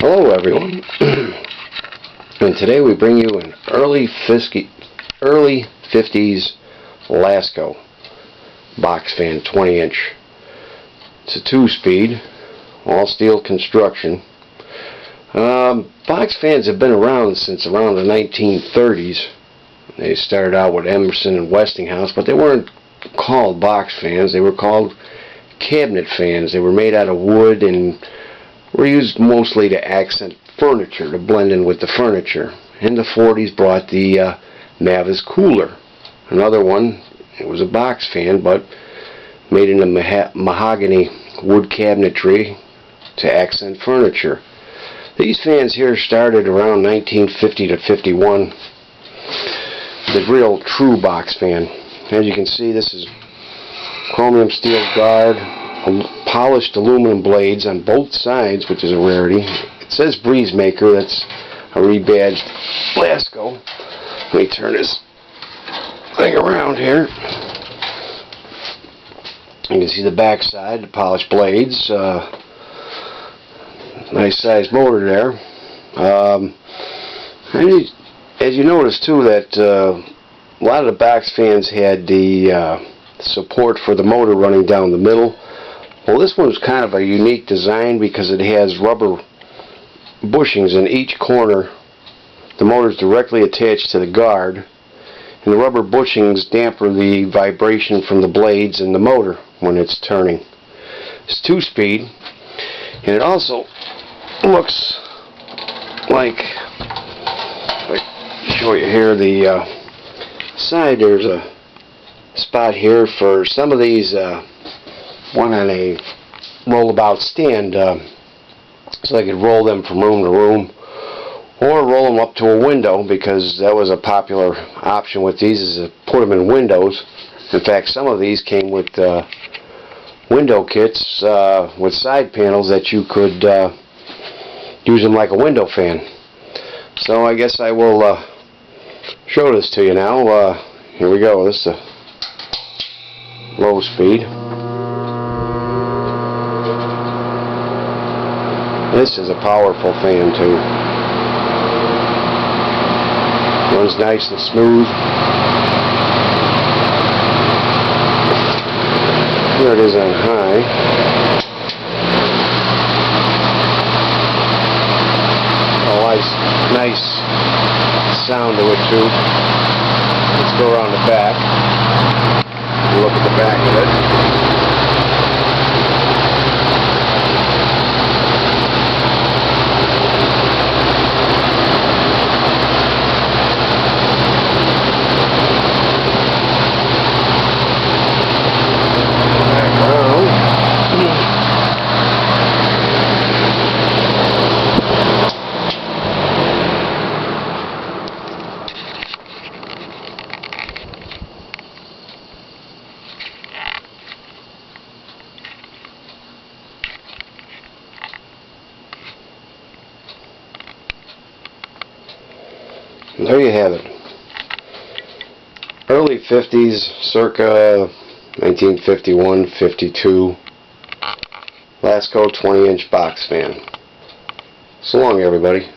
Hello everyone, and today we bring you an early 50s Lasko Box fan 20-inch. It's a 2-speed, all steel construction. Box fans have been around since around the 1930s. They started out with Emerson and Westinghouse, but they weren't called box fans. They were called cabinet fans. They were made out of wood and were used mostly to accent furniture, to blend in with the furniture. In the 40s brought the Mavis cooler. Another one, it was a box fan, but made in a mahogany wood cabinetry to accent furniture. These fans here started around 1950 to 51. The real true box fan. As you can see, this is chromium steel guard, polished aluminum blades on both sides, which is a rarity. It says Breeze Maker. That's a rebadged Lasko. Let me turn this thing around here. You can see the back side, the polished blades. Nice sized motor there. As you notice too, that a lot of the box fans had the support for the motor running down the middle. Well, this one's kind of a unique design because it has rubber bushings in each corner. The motor is directly attached to the guard, and the rubber bushings dampen the vibration from the blades and the motor when it's turning. It's 2-speed, and it also looks like, if I show you here, the side, there's a spot here for some of these, one on a rollabout stand, so I could roll them from room to room, or roll them up to a window, because that was a popular option with these, is to put them in windows. In fact, some of these came with window kits with side panels that you could use them like a window fan. So I guess I will show this to you now. Here we go. This is a low speed. This is a powerful fan too. Runs nice and smooth. Here it is on high. Nice sound to it too. Let's go around the back. Look at the back of it. There you have it. Early 50s, circa 1951-52, Lasko 20-inch box fan. So long, everybody.